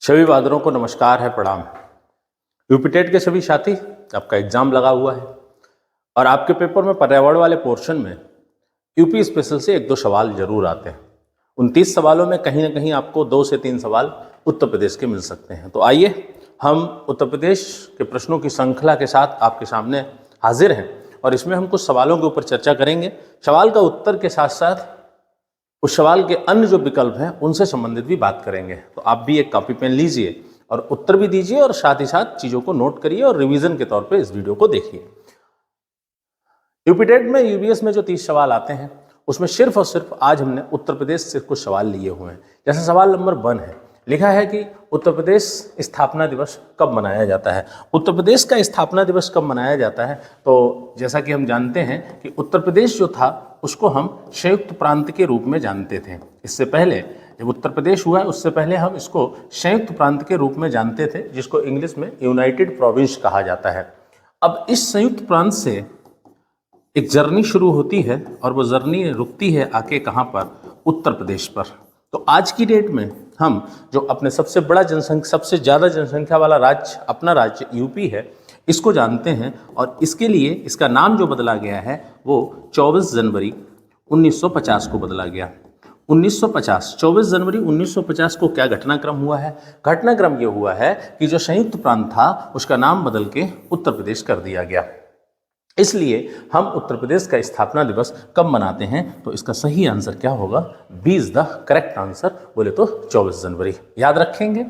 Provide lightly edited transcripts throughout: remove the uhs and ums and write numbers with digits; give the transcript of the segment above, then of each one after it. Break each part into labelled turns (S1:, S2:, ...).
S1: सभी बहादुरों को नमस्कार है, प्रणाम। यूपी टेट के सभी साथी, आपका एग्जाम लगा हुआ है और आपके पेपर में पर्यावरण वाले पोर्शन में यूपी स्पेशल से एक दो सवाल जरूर आते हैं। 29 सवालों में कहीं ना कहीं आपको 2 से 3 सवाल उत्तर प्रदेश के मिल सकते हैं। तो आइए हम उत्तर प्रदेश के प्रश्नों की श्रृंखला के साथ आपके सामने हाजिर हैं और इसमें हम कुछ सवालों के ऊपर चर्चा करेंगे। सवाल का उत्तर के साथ साथ उस सवाल के अन्य जो विकल्प हैं उनसे संबंधित भी बात करेंगे। तो आप भी एक कॉपी पेन लीजिए और उत्तर भी दीजिए और साथ ही साथ चीज़ों को नोट करिए और रिवीजन के तौर पे इस वीडियो को देखिए। यूपी टेट में यूबीएस में जो 30 सवाल आते हैं उसमें सिर्फ और सिर्फ आज हमने उत्तर प्रदेश से कुछ सवाल लिए हुए हैं। जैसे सवाल नंबर 1 है, लिखा है कि उत्तर प्रदेश स्थापना दिवस कब मनाया जाता है। उत्तर प्रदेश का स्थापना दिवस कब मनाया जाता है, तो जैसा कि हम जानते हैं कि उत्तर प्रदेश जो था उसको हम संयुक्त प्रांत के रूप में जानते थे। इससे पहले जब उत्तर प्रदेश हुआ है उससे पहले हम इसको संयुक्त प्रांत के रूप में जानते थे, जिसको इंग्लिश में यूनाइटेड प्रोविंस कहा जाता है। अब इस संयुक्त प्रांत से एक जर्नी शुरू होती है और वो जर्नी रुकती है आके कहाँ पर, उत्तर प्रदेश पर। तो आज की डेट में हम जो अपने सबसे बड़ा जनसंख्या, सबसे ज़्यादा जनसंख्या वाला राज्य, अपना राज्य यूपी है, इसको जानते हैं और इसके लिए इसका नाम जो बदला गया है वो 24 जनवरी 1950 को बदला गया। 1950, 24 जनवरी 1950 को क्या घटनाक्रम हुआ है? घटनाक्रम ये हुआ है कि जो संयुक्त प्रांत था उसका नाम बदल के उत्तर प्रदेश कर दिया गया। इसलिए हम उत्तर प्रदेश का स्थापना दिवस कब मनाते हैं, तो इसका सही आंसर क्या होगा? B is the correct answer, बोले तो 24 जनवरी। याद रखेंगे।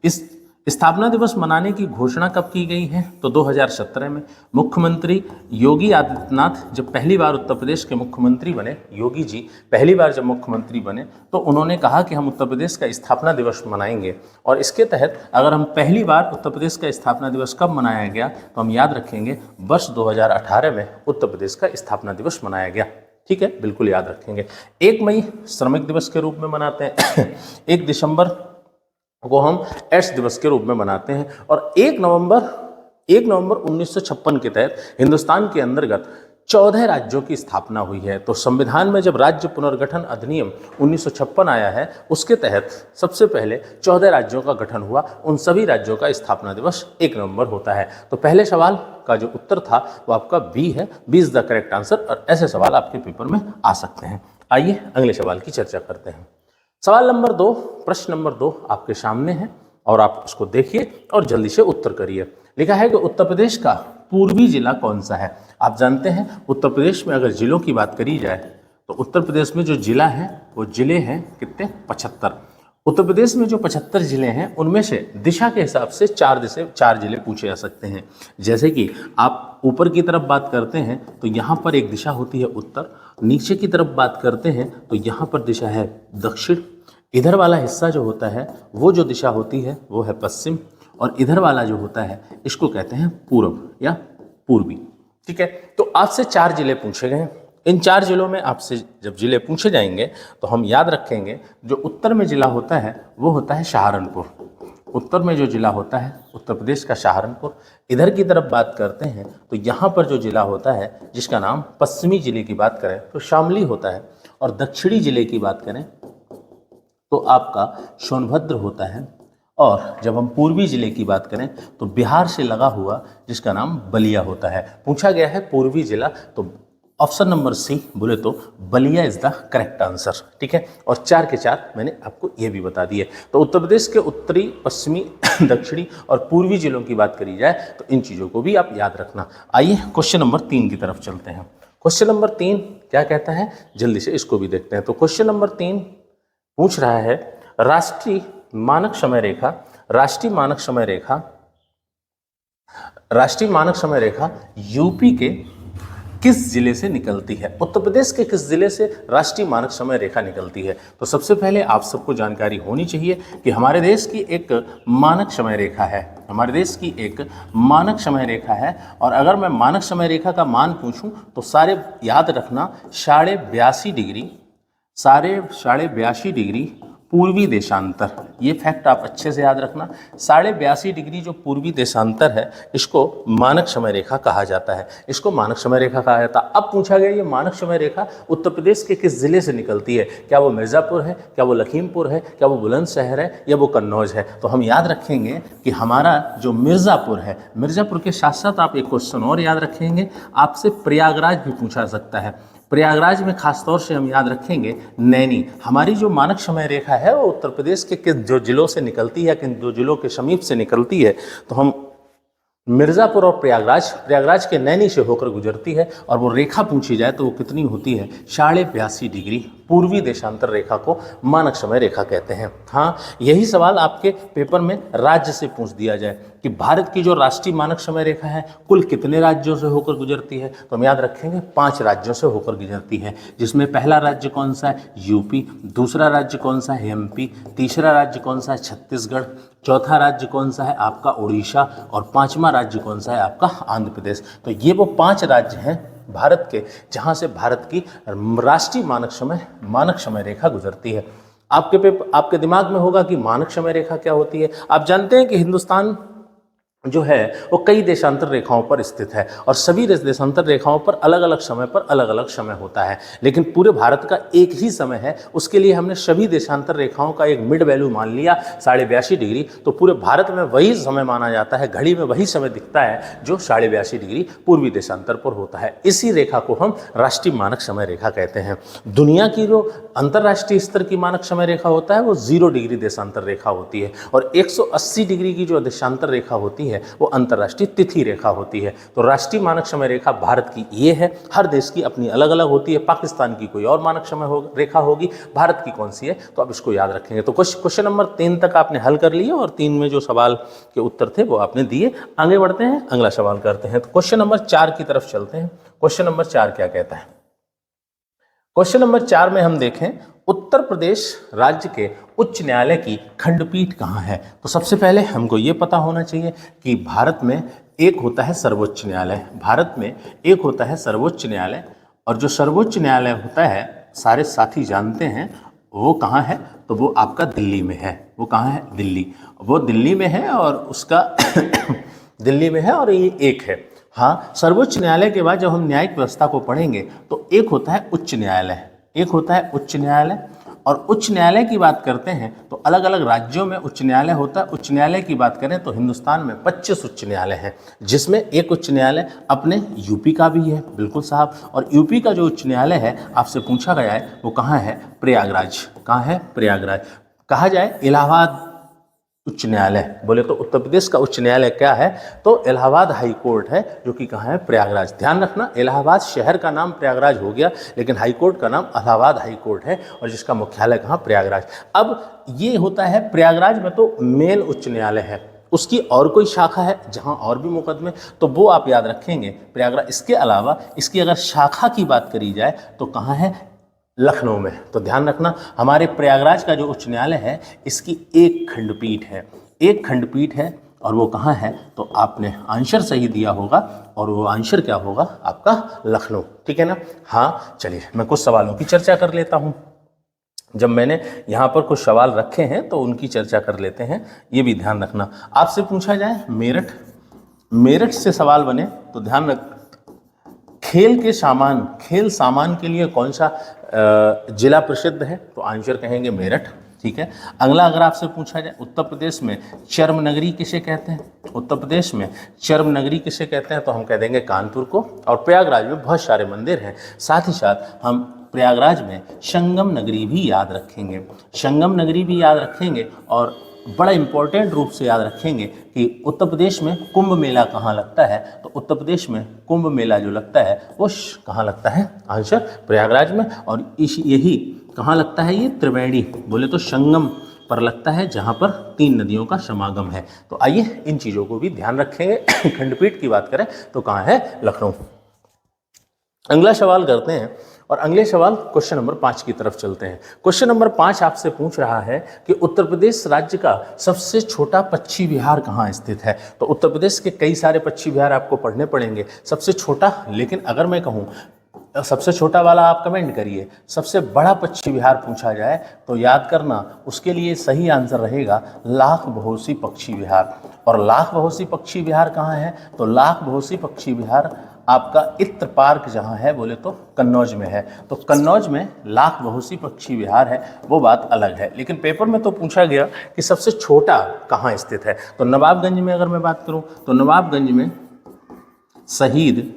S1: इस स्थापना दिवस मनाने की घोषणा कब की गई है, तो 2017 में मुख्यमंत्री योगी आदित्यनाथ जब पहली बार उत्तर प्रदेश के मुख्यमंत्री बने, योगी जी पहली बार जब मुख्यमंत्री बने तो उन्होंने कहा कि हम उत्तर प्रदेश का स्थापना दिवस मनाएंगे। और इसके तहत अगर हम पहली बार उत्तर प्रदेश का स्थापना दिवस कब मनाया गया, तो हम याद रखेंगे वर्ष 2018 में उत्तर प्रदेश का स्थापना दिवस मनाया गया। ठीक है, बिल्कुल याद रखेंगे। 1 मई श्रमिक दिवस के रूप में मनाते हैं, 1 दिसंबर को हम एड्स दिवस के रूप में मनाते हैं और 1 नवंबर 1956 के तहत हिंदुस्तान के अंतर्गत 14 राज्यों की स्थापना हुई है। तो संविधान में जब राज्य पुनर्गठन अधिनियम 1956 आया है उसके तहत सबसे पहले 14 राज्यों का गठन हुआ। उन सभी राज्यों का स्थापना दिवस 1 नवंबर होता है। तो पहले सवाल का जो उत्तर था वो आपका बी है, B is the correct answer. और ऐसे सवाल आपके पेपर में आ सकते हैं। आइए अगले सवाल की चर्चा करते हैं। सवाल नंबर 2, प्रश्न नंबर 2 आपके सामने है और आप उसको देखिए और जल्दी से उत्तर करिए। लिखा है कि उत्तर प्रदेश का पूर्वी जिला कौन सा है। आप जानते हैं उत्तर प्रदेश में अगर जिलों की बात करी जाए तो उत्तर प्रदेश में जो जिला है वो जिले हैं कितने? 75। उत्तर प्रदेश में जो 75 जिले हैं उनमें से दिशा के हिसाब से 4 जिले पूछे जा सकते हैं। जैसे कि आप ऊपर की तरफ बात करते हैं तो यहाँ पर एक दिशा होती है उत्तर, नीचे की तरफ बात करते हैं तो यहाँ पर दिशा है दक्षिण, इधर वाला हिस्सा जो होता है वो जो दिशा होती है वो है पश्चिम और इधर वाला जो होता है इसको कहते हैं पूर्व या पूर्वी। ठीक है, तो आपसे 4 जिले पूछे गए। इन 4 जिलों में आपसे जब जिले पूछे जाएंगे तो हम याद रखेंगे जो उत्तर में जिला होता है वो होता है सहारनपुर। उत्तर में जो जिला होता है उत्तर प्रदेश का सहारनपुर। इधर की तरफ बात करते हैं तो यहाँ पर जो जिला होता है जिसका नाम पश्चिमी जिले की बात करें तो शामली होता है और दक्षिणी जिले की बात करें तो आपका सोनभद्र होता है। और जब हम पूर्वी जिले की बात करें तो बिहार से लगा हुआ जिसका नाम बलिया होता है। पूछा गया है पूर्वी जिला, तो ऑप्शन नंबर सी बोले तो Ballia is the correct answer. ठीक है, और 4 के 4 मैंने आपको ये भी बता दिए। तो उत्तर प्रदेश के उत्तरी, पश्चिमी, दक्षिणी और पूर्वी जिलों की बात करी जाए तो इन चीज़ों को भी आप याद रखना। आइए क्वेश्चन नंबर 3 की तरफ चलते हैं। क्वेश्चन नंबर 3 क्या कहता है, जल्दी से इसको भी देखते हैं। तो क्वेश्चन नंबर 3 पूछ रहा है राष्ट्रीय मानक समय रेखा यूपी के किस जिले से निकलती है। उत्तर प्रदेश के किस जिले से राष्ट्रीय मानक समय रेखा निकलती है। तो सबसे पहले आप सबको जानकारी होनी चाहिए कि हमारे देश की एक मानक समय रेखा है। और अगर मैं मानक समय रेखा का मान पूछूं तो सारे याद रखना 82.5 डिग्री पूर्वी देशांतर, ये फैक्ट आप अच्छे से याद रखना। 82.5 डिग्री जो पूर्वी देशांतर है, इसको मानक समय रेखा कहा जाता है, इसको मानक समय रेखा कहा जाता है। अब पूछा गया ये मानक समय रेखा उत्तर प्रदेश के किस जिले से निकलती है? क्या वो मिर्ज़ापुर है, क्या वो लखीमपुर है, क्या वो बुलंदशहर है, या वो कन्नौज है? तो हम याद रखेंगे कि हमारा जो मिर्ज़ापुर है, मिर्ज़ापुर के साथ साथ आप एक क्वेश्चन और याद रखेंगे, आपसे प्रयागराज भी पूछा सकता है। प्रयागराज में खास तौर से हम याद रखेंगे नैनी। हमारी जो मानक समय रेखा है वो उत्तर प्रदेश के किस जो जिलों से निकलती है, किन दो जिलों के समीप से निकलती है? तो हम मिर्ज़ापुर और प्रयागराज के नैनी से होकर गुजरती है, और वो रेखा पूछी जाए तो वो कितनी होती है? 82.5 डिग्री पूर्वी देशांतर रेखा को मानक समय रेखा कहते हैं। हाँ, यही सवाल आपके पेपर में राज्य से पूछ दिया जाए कि भारत की जो राष्ट्रीय मानक समय रेखा है कुल कितने राज्यों से होकर गुजरती है, तो हम याद रखेंगे 5 राज्यों से होकर गुजरती है, जिसमें पहला राज्य कौन सा है? यूपी, दूसरा राज्य कौन सा है? एमपी, तीसरा राज्य कौन सा है? छत्तीसगढ़, चौथा राज्य कौन सा है? आपका उड़ीसा, और पांचवा राज्य कौन सा है? आपका आंध्र प्रदेश। तो ये वो 5 राज्य हैं भारत के जहां से भारत की राष्ट्रीय मानक समय रेखा गुजरती है। आपके दिमाग में होगा कि मानक समय रेखा क्या होती है। आप जानते हैं कि हिंदुस्तान जो है वो कई देशांतर रेखाओं पर स्थित है, और सभी देशांतर रेखाओं पर अलग अलग समय होता है, लेकिन पूरे भारत का एक ही समय है। उसके लिए हमने सभी देशांतर रेखाओं का एक मिड वैल्यू मान लिया 82.5 डिग्री। तो पूरे भारत में वही समय माना जाता है, घड़ी में वही समय दिखता है जो 82.5 डिग्री पूर्वी देशांतर पर होता है। इसी रेखा को हम राष्ट्रीय मानक समय रेखा कहते हैं। दुनिया की जो अंतर्राष्ट्रीय स्तर की मानक समय रेखा होता है वो 0 डिग्री देशांतर रेखा होती है, और 180 डिग्री की जो देशांतर रेखा होती है वो अंतर्राष्ट्रीय तिथि रेखा होती है। तो राष्ट्रीय मानक समय रेखा भारत की ये है। हर देश की अपनी अलग अलग होती है। पाकिस्तान की कोई और मानक समय रेखा होगी, भारत की कौन सी है, तो आप इसको याद रखेंगे। तो क्वेश्चन नंबर 3 तक आपने हल कर लिया, और 3 में जो सवाल के उत्तर थे वो आपने दिए। आगे बढ़ते हैं, अगला सवाल करते हैं। तो क्वेश्चन नंबर 4 की तरफ चलते हैं। क्वेश्चन नंबर 4 क्या कहता है? क्वेश्चन नंबर 4 में हम देखें, उत्तर प्रदेश राज्य के उच्च न्यायालय की खंडपीठ कहाँ है? तो सबसे पहले हमको ये पता होना चाहिए कि भारत में एक होता है सर्वोच्च न्यायालय, भारत में एक होता है सर्वोच्च न्यायालय, और जो सर्वोच्च न्यायालय होता है सारे साथी जानते हैं वो कहाँ है? तो वो आपका दिल्ली में है। वो कहाँ है? दिल्ली। वो दिल्ली में है, और उसका दिल्ली में है, और ये एक है। हाँ, सर्वोच्च न्यायालय के बाद जब हम न्यायिक व्यवस्था को पढ़ेंगे तो एक होता है उच्च न्यायालय, एक होता है उच्च न्यायालय। और उच्च न्यायालय की बात करते हैं तो अलग अलग राज्यों में उच्च न्यायालय होता है। उच्च न्यायालय की बात करें तो हिंदुस्तान में 25 उच्च न्यायालय हैं, जिसमें एक उच्च न्यायालय अपने यूपी का भी है, बिल्कुल साहब। और यूपी का जो उच्च न्यायालय है आपसे पूछा गया है वो कहाँ है? प्रयागराज। कहाँ है? प्रयागराज। कहा जाए इलाहाबाद उच्च न्यायालय, बोले तो उत्तर प्रदेश का उच्च न्यायालय क्या है? तो इलाहाबाद हाई कोर्ट है, जो कि कहाँ है? प्रयागराज। ध्यान रखना, इलाहाबाद शहर का नाम प्रयागराज हो गया, लेकिन हाई कोर्ट का नाम इलाहाबाद हाई कोर्ट है, और जिसका मुख्यालय कहाँ? प्रयागराज। अब ये होता है प्रयागराज में तो मेन उच्च न्यायालय है, उसकी और कोई शाखा है जहाँ और भी मुकदमे, तो वो आप याद रखेंगे प्रयागराज। इसके अलावा इसकी अगर शाखा की बात करी जाए तो कहाँ है? लखनऊ में। तो ध्यान रखना, हमारे प्रयागराज का जो उच्च न्यायालय है इसकी एक खंडपीठ है, एक खंडपीठ है, और वो कहाँ है? तो आपने आंसर सही दिया होगा, और वो आंसर क्या होगा? आपका लखनऊ। ठीक है ना? हाँ, चलिए मैं कुछ सवालों की चर्चा कर लेता हूँ। जब मैंने यहाँ पर कुछ सवाल रखे हैं तो उनकी चर्चा कर लेते हैं, ये भी ध्यान रखना। आपसे पूछा जाए मेरठ से सवाल बने तो ध्यान रख, खेल सामान के लिए कौन सा जिला प्रसिद्ध है? तो आंसर कहेंगे मेरठ। ठीक है। अगला अगर आपसे पूछा जाए उत्तर प्रदेश में चर्म नगरी किसे कहते हैं? उत्तर प्रदेश में चर्म नगरी किसे कहते हैं? तो हम कह देंगे कानपुर को। और प्रयागराज में बहुत सारे मंदिर हैं, साथ ही साथ हम प्रयागराज में संगम नगरी भी याद रखेंगे, संगम नगरी भी याद रखेंगे। और बड़ा इंपॉर्टेंट रूप से याद रखेंगे कि उत्तर प्रदेश में कुंभ मेला कहाँ लगता है? तो उत्तर प्रदेश में कुंभ मेला जो लगता है वो कहाँ लगता है? आंसर प्रयागराज में। और यही कहाँ लगता है? ये त्रिवेणी, बोले तो संगम पर लगता है, जहाँ पर 3 नदियों का समागम है। तो आइए इन चीज़ों को भी ध्यान रखेंगे। खंडपीठ की बात करें तो कहाँ है? लखनऊ। अगला सवाल करते हैं, और अगले सवाल क्वेश्चन नंबर 5 की तरफ चलते हैं। क्वेश्चन नंबर 5 आपसे पूछ रहा है कि उत्तर प्रदेश राज्य का सबसे छोटा पक्षी विहार कहाँ स्थित है? तो उत्तर प्रदेश के कई सारे पक्षी विहार आपको पढ़ने पड़ेंगे, सबसे छोटा, लेकिन अगर मैं कहूँ सबसे छोटा वाला आप कमेंट करिए। सबसे बड़ा पक्षी विहार पूछा जाए तो याद करना, उसके लिए सही आंसर रहेगा लाख बहोसी पक्षी विहार। और लाख बहोसी पक्षी विहार कहाँ है? तो लाख बहोसी पक्षी विहार आपका इत्र पार्क जहाँ है बोले तो कन्नौज में है। तो कन्नौज में लाख बहोसी पक्षी विहार है, वो बात अलग है। लेकिन पेपर में तो पूछा गया कि सबसे छोटा कहाँ स्थित है। तो नवाबगंज में अगर मैं बात करूँ तो नवाबगंज में शहीद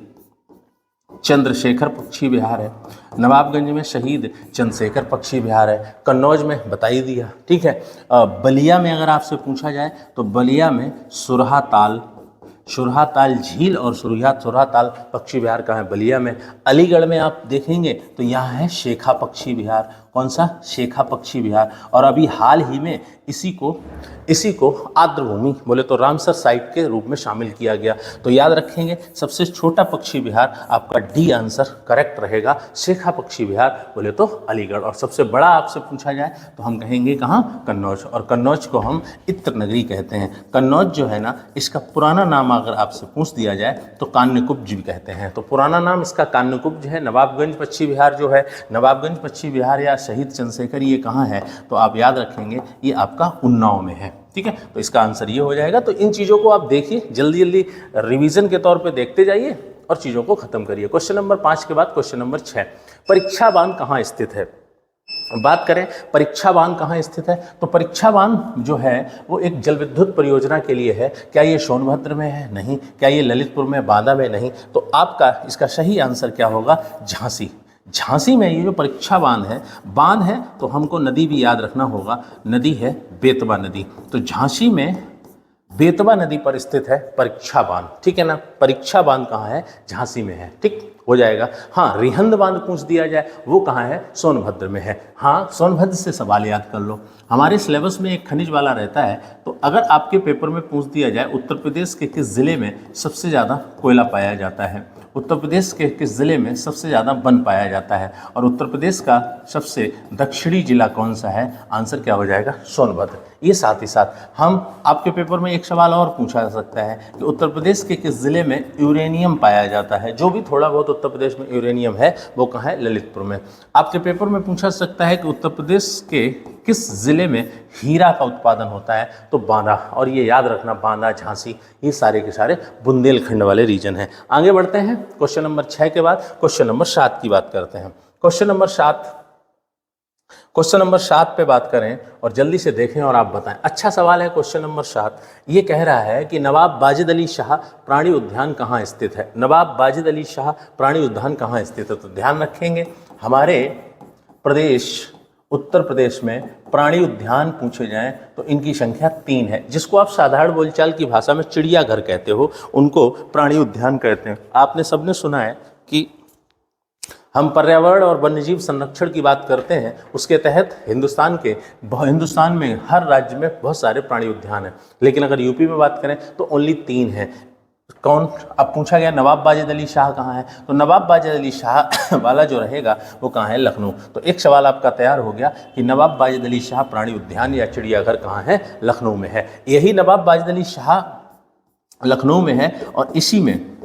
S1: चंद्रशेखर पक्षी विहार है। नवाबगंज में शहीद चंद्रशेखर पक्षी विहार है। कन्नौज में बता ही दिया, ठीक है। बलिया में अगर आपसे पूछा जाए तो बलिया में सुरहाताल झील और सुरहाताल पक्षी विहार कहाँ है? बलिया में। अलीगढ़ में आप देखेंगे तो यहाँ है शेखा पक्षी विहार। कौन सा? शेखा पक्षी विहार। और अभी हाल ही में इसी को आर्द्रभूमि बोले तो रामसर साइट के रूप में शामिल किया गया। तो याद रखेंगे सबसे छोटा पक्षी विहार आपका डी आंसर करेक्ट रहेगा, शेखा पक्षी विहार बोले तो अलीगढ़। और सबसे बड़ा आपसे पूछा जाए तो हम कहेंगे कहाँ? कन्नौज। और कन्नौज को हम इत्र नगरी कहते हैं। कन्नौज जो है ना, इसका पुराना नाम अगर आपसे पूछ दिया जाए तो कान्यकुब्ज भी कहते हैं। तो पुराना नाम इसका कान्यकुब्ज है। नवाबगंज पक्षी विहार जो है, नवाबगंज पक्षी विहार या शहीद चंद्रशेखर, ये कहाँ है? तो आप याद रखेंगे ये आपका उन्नाव में है, ठीक है। तो इसका आंसर ये हो जाएगा। तो इन चीज़ों को आप देखिए, जल्दी जल्दी रिवीजन के तौर पे देखते जाइए और चीज़ों को खत्म करिए। क्वेश्चन नंबर 5 के बाद क्वेश्चन नंबर 6, परीक्षा बांध कहाँ स्थित है? बात करें परीक्षा बांध कहाँ स्थित है, तो परीक्षा बांध जो है वो एक जल विद्युत परियोजना के लिए है। क्या ये सोनभद्र में है? नहीं। क्या ये ललितपुर में, बांदा में? नहीं। तो आपका इसका सही आंसर क्या होगा? झांसी। झांसी में ये जो परीक्षा बांध है तो हमको नदी भी याद रखना होगा, नदी है बेतवा नदी। तो झांसी में बेतवा नदी पर स्थित है परीक्षा बांध, ठीक है ना। परीक्षा बांध कहाँ है? झांसी में है, ठीक हो जाएगा। हाँ, रिहंद बांध पूछ दिया जाए वो कहाँ है? सोनभद्र में है। हाँ, सोनभद्र से सवाल याद कर लो। हमारे सिलेबस में एक खनिज वाला रहता है, तो अगर आपके पेपर में पूछ दिया जाए उत्तर प्रदेश के किस ज़िले में सबसे ज़्यादा कोयला पाया जाता है, उत्तर प्रदेश के किस ज़िले में सबसे ज़्यादा वन पाया जाता है, और उत्तर प्रदेश का सबसे दक्षिणी जिला कौन सा है? आंसर क्या हो जाएगा? सोनभद्र। ये साथ ही साथ हम आपके पेपर में एक सवाल और पूछा जा सकता है कि उत्तर प्रदेश के किस ज़िले में यूरेनियम पाया जाता है। जो भी थोड़ा बहुत उत्तर प्रदेश में यूरेनियम है वो कहाँ है? ललितपुर में। आपके पेपर में पूछा सकता है कि उत्तर प्रदेश के किस ज़िले में हीरा का उत्पादन होता है, तो बांदा। और ये याद रखना, बांदा, झांसी, ये सारे के सारे बुंदेलखंड वाले रीजन हैं। आगे बढ़ते हैं, क्वेश्चन नंबर 6 के बाद क्वेश्चन नंबर 7 की बात करते हैं। क्वेश्चन नंबर 7 पे बात करें और जल्दी से देखें और आप बताएं। अच्छा सवाल है क्वेश्चन नंबर 7। ये कह रहा है कि नवाब वाजिद अली शाह प्राणी उद्यान कहाँ स्थित है? नवाब वाजिद अली शाह प्राणी उद्यान कहाँ स्थित है? तो ध्यान रखेंगे हमारे प्रदेश उत्तर प्रदेश में प्राणी उद्यान पूछे जाएं तो इनकी संख्या 3 है। जिसको आप साधारण बोलचाल की भाषा में चिड़ियाघर कहते हो, उनको प्राणी उद्यान कहते हैं। आपने सबने सुना है कि हम पर्यावरण और वन्यजीव संरक्षण की बात करते हैं, उसके तहत हिंदुस्तान में हर राज्य में बहुत सारे प्राणी उद्यान हैं। लेकिन अगर यूपी में बात करें तो ओनली 3 हैं। कौन? अब पूछा गया नवाब वाजिद अली शाह कहाँ है, तो नवाब वाजिद अली शाह वाला जो रहेगा वो कहाँ है? लखनऊ। तो एक सवाल आपका तैयार हो गया कि नवाब वाजिद अली शाह प्राणी उद्यान या चिड़ियाघर कहाँ है? लखनऊ में है। यही नवाब वाजिद अली शाह लखनऊ में है और इसी में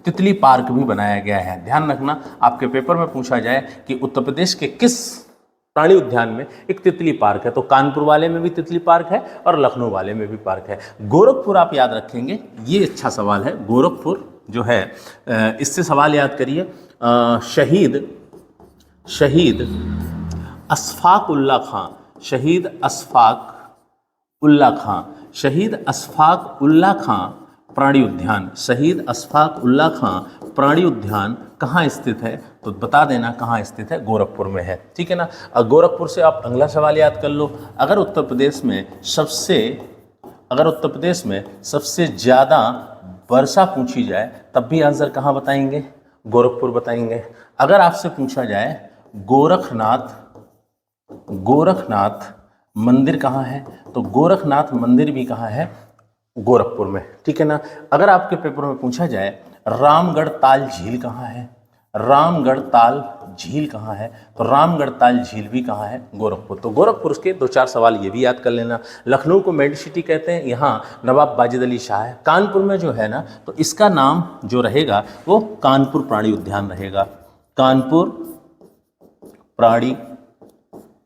S1: तितली पार्क भी बनाया गया है। ध्यान रखना, आपके पेपर में पूछा जाए कि उत्तर प्रदेश के किस प्राणी उद्यान में एक तितली पार्क है, तो कानपुर वाले में भी तितली पार्क है और लखनऊ वाले में भी पार्क है। गोरखपुर आप याद रखेंगे, ये अच्छा सवाल है। गोरखपुर जो है इससे सवाल याद करिए। शहीद अशफाक उल्ला खां प्राणी उद्यान, शहीद अशफाक उल्ला खां प्राणी उद्यान कहाँ स्थित है? तो बता देना कहाँ स्थित है? गोरखपुर में है, ठीक है ना। गोरखपुर से आप अगला सवाल याद कर लो। अगर उत्तर प्रदेश में सबसे ज़्यादा वर्षा पूछी जाए तब भी आंसर कहाँ बताएंगे? गोरखपुर बताएंगे। अगर आपसे पूछा जाए गोरखनाथ मंदिर कहाँ है, तो गोरखनाथ मंदिर भी कहाँ है? गोरखपुर में, ठीक है ना। अगर आपके पेपर में पूछा जाए रामगढ़ ताल झील कहाँ है, रामगढ़ ताल झील कहाँ है, तो रामगढ़ ताल झील भी कहाँ है? गोरखपुर। तो गोरखपुर के 2-4 सवाल ये भी याद कर लेना। लखनऊ को मेड सिटी कहते हैं, यहाँ नवाब वाजिद अली शाह है। कानपुर में जो है ना, तो इसका नाम जो रहेगा वो कानपुर प्राणी उद्यान रहेगा। कानपुर प्राणी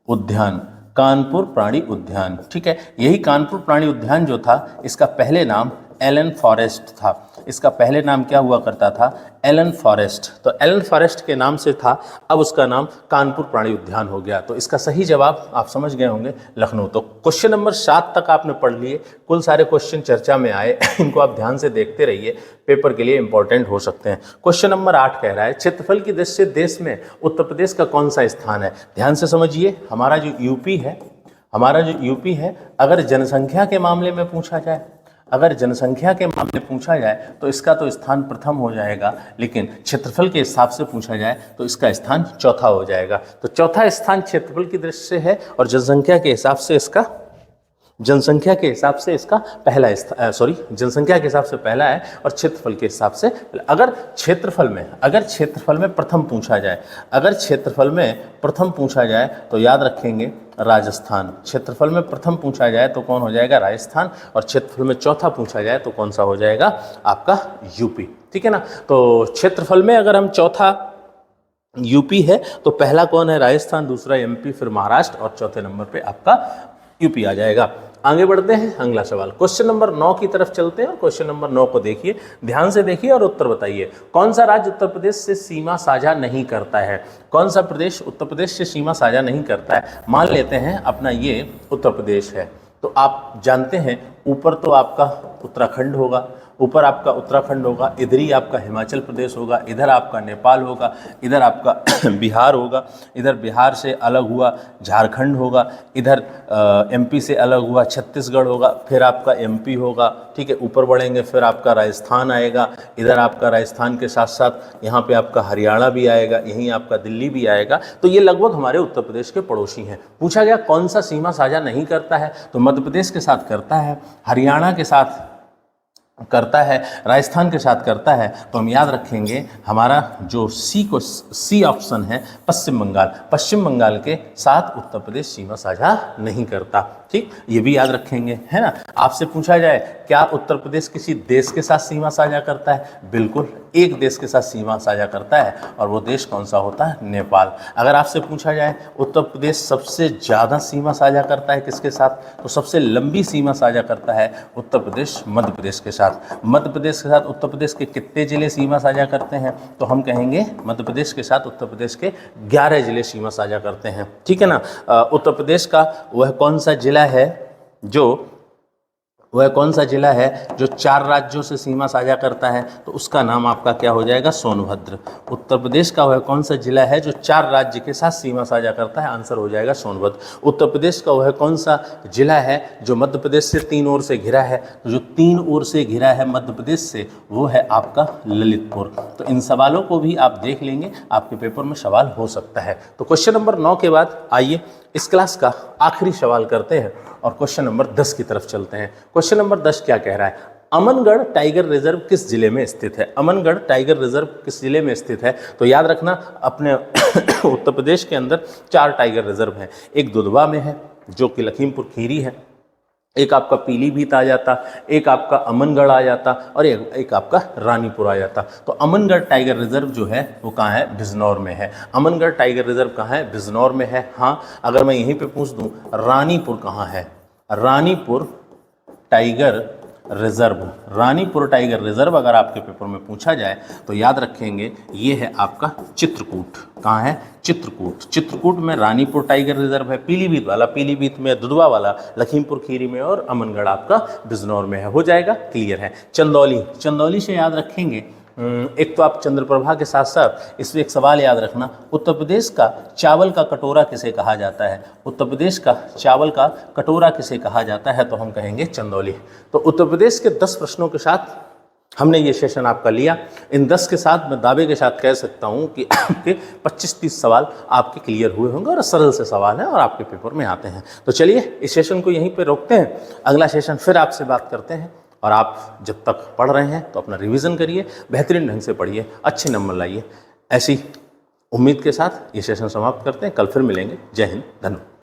S1: उद्यान, कानपुर प्राणी उद्यान, ठीक है। यही कानपुर प्राणी उद्यान जो था, इसका पहले नाम एलन फॉरेस्ट था। इसका पहले नाम क्या हुआ करता था? Allen Forest. तो एलन फॉरेस्ट के नाम से था, अब उसका नाम कानपुर प्राणी उद्यान हो गया। तो इसका सही जवाब आप समझ गए होंगे, लखनऊ। तो क्वेश्चन नंबर 7 तक आपने पढ़ लिए, कुल सारे क्वेश्चन चर्चा में आए। इनको आप ध्यान से देखते रहिए, पेपर के लिए इंपॉर्टेंट हो सकते हैं। क्वेश्चन नंबर 8 कह रहा है, क्षेत्रफल की दृष्टि से देश में उत्तर प्रदेश का कौन सा स्थान है? ध्यान से समझिए, हमारा जो यूपी है, अगर जनसंख्या के मामले में पूछा जाए, अगर जनसंख्या के मामले पूछा जाए तो इसका तो स्थान प्रथम हो जाएगा, लेकिन क्षेत्रफल के हिसाब से पूछा जाए तो इसका स्थान चौथा हो जाएगा। तो चौथा स्थान क्षेत्रफल की दृष्टि से है और जनसंख्या के हिसाब से इसका पहला है और क्षेत्रफल के हिसाब से अगर क्षेत्रफल में प्रथम पूछा जाए तो याद रखेंगे राजस्थान। क्षेत्रफल में प्रथम पूछा जाए तो कौन हो जाएगा? राजस्थान। और क्षेत्रफल में चौथा पूछा जाए तो कौन सा हो जाएगा? आपका यूपी, ठीक है ना। तो क्षेत्रफल में अगर हम चौथा यूपी है तो पहला कौन है? राजस्थान, दूसरा एमपी, फिर महाराष्ट्र और चौथे नंबर पे आपका यूपी आ जाएगा। आगे बढ़ते हैं, अगला सवाल क्वेश्चन नंबर 9 की तरफ चलते हैं। क्वेश्चन नंबर 9 को देखिए, ध्यान से देखिए और उत्तर बताइए। कौन सा राज्य उत्तर प्रदेश से सीमा साझा नहीं करता है? कौन सा प्रदेश उत्तर प्रदेश से सीमा साझा नहीं करता है? मान लेते हैं अपना ये उत्तर प्रदेश है, तो आप जानते हैं ऊपर तो आपका उत्तराखंड होगा, इधर ही आपका हिमाचल प्रदेश होगा, इधर आपका नेपाल होगा, इधर आपका बिहार होगा, इधर बिहार से अलग हुआ झारखंड होगा, इधर एमपी से अलग हुआ छत्तीसगढ़ होगा, फिर आपका एमपी होगा, ठीक है। ऊपर बढ़ेंगे फिर आपका राजस्थान आएगा, इधर आपका राजस्थान के साथ साथ यहाँ पे आपका हरियाणा भी आएगा, यहीं आपका दिल्ली भी आएगा। तो ये लगभग हमारे उत्तर प्रदेश के पड़ोसी हैं। पूछा गया कौन सा सीमा साझा नहीं करता है, तो मध्य प्रदेश के साथ करता है, हरियाणा के साथ करता है, राजस्थान के साथ करता है। तो हम याद रखेंगे हमारा जो सी ऑप्शन है पश्चिम बंगाल के साथ उत्तर प्रदेश सीमा साझा नहीं करता, ठीक, ये भी याद रखेंगे, है ना। आपसे पूछा जाए क्या उत्तर प्रदेश किसी देश के साथ सीमा साझा करता है? बिल्कुल, एक देश के साथ सीमा साझा करता है और वो देश कौन सा होता है? नेपाल। अगर आपसे पूछा जाए उत्तर प्रदेश सबसे ज़्यादा सीमा साझा करता है किसके साथ, तो सबसे लंबी सीमा साझा करता है उत्तर प्रदेश मध्य प्रदेश के साथ। मध्य प्रदेश के साथ उत्तर प्रदेश के कितने जिले सीमा साझा करते हैं? तो हम कहेंगे मध्य प्रदेश के साथ उत्तर प्रदेश के 11 जिले सीमा साझा करते हैं, ठीक है ना। उत्तर प्रदेश का वह कौन सा जिला है जो 4 राज्यों से सीमा साझा करता है? तो उसका नाम आपका क्या हो जाएगा? सोनभद्र। उत्तर प्रदेश का वह कौन सा जिला है जो 4 राज्य के साथ सीमा साझा करता है? आंसर हो जाएगा सोनभद्र। उत्तर प्रदेश का वह कौन सा जिला है जो मध्य प्रदेश से 3 ओर से घिरा है? तो जो 3 ओर से घिरा है मध्य प्रदेश से, वो है आपका ललितपुर। तो इन सवालों को भी आप देख लेंगे, आपके पेपर में सवाल हो सकता है। तो क्वेश्चन नंबर 9 के बाद आइए इस क्लास का आखिरी सवाल करते हैं और क्वेश्चन नंबर 10 की तरफ चलते हैं। क्वेश्चन नंबर 10 क्या कह रहा है? अमनगढ़ टाइगर रिजर्व किस जिले में स्थित है? अमनगढ़ टाइगर रिजर्व किस जिले में स्थित है? तो याद रखना अपने उत्तर प्रदेश के अंदर 4 टाइगर रिजर्व हैं। एक दुधवा में है जो कि लखीमपुर खीरी है, एक आपका पीलीभीत आ जाता, एक आपका अमनगढ़ आ जाता और एक आपका रानीपुर आ जाता। तो अमनगढ़ टाइगर रिजर्व जो है वो कहाँ है? बिजनौर में है। अमनगढ़ टाइगर रिजर्व कहाँ है? बिजनौर में है। हाँ, अगर मैं यहीं पे पूछ दूं रानीपुर कहाँ है? रानीपुर टाइगर रिजर्व अगर आपके पेपर में पूछा जाए तो याद रखेंगे ये है आपका चित्रकूट। कहाँ है? चित्रकूट में रानीपुर टाइगर रिजर्व है। पीलीभीत में, दुधवा वाला लखीमपुर खीरी में और अमनगढ़ आपका बिजनौर में है। हो जाएगा, क्लियर है। चंदौली से याद रखेंगे, एक तो आप चंद्रप्रभा के साथ साथ इसमें एक सवाल याद रखना, उत्तर प्रदेश का चावल का कटोरा किसे कहा जाता है? उत्तर प्रदेश का चावल का कटोरा किसे कहा जाता है? तो हम कहेंगे चंदौली। तो उत्तर प्रदेश के 10 प्रश्नों के साथ हमने ये सेशन आपका लिया। इन 10 के साथ मैं दावे के साथ कह सकता हूँ कि आपके 25-30 सवाल आपके क्लियर हुए होंगे और सरल से सवाल हैं और आपके पेपर में आते हैं। तो चलिए इस सेशन को यहीं पे रोकते हैं, अगला सेशन फिर आपसे बात करते हैं। और आप जब तक पढ़ रहे हैं तो अपना रिवीजन करिए, बेहतरीन ढंग से पढ़िए, अच्छे नंबर लाइए। ऐसी उम्मीद के साथ ये सेशन समाप्त करते हैं। कल फिर मिलेंगे। जय हिंद, धन्यवाद।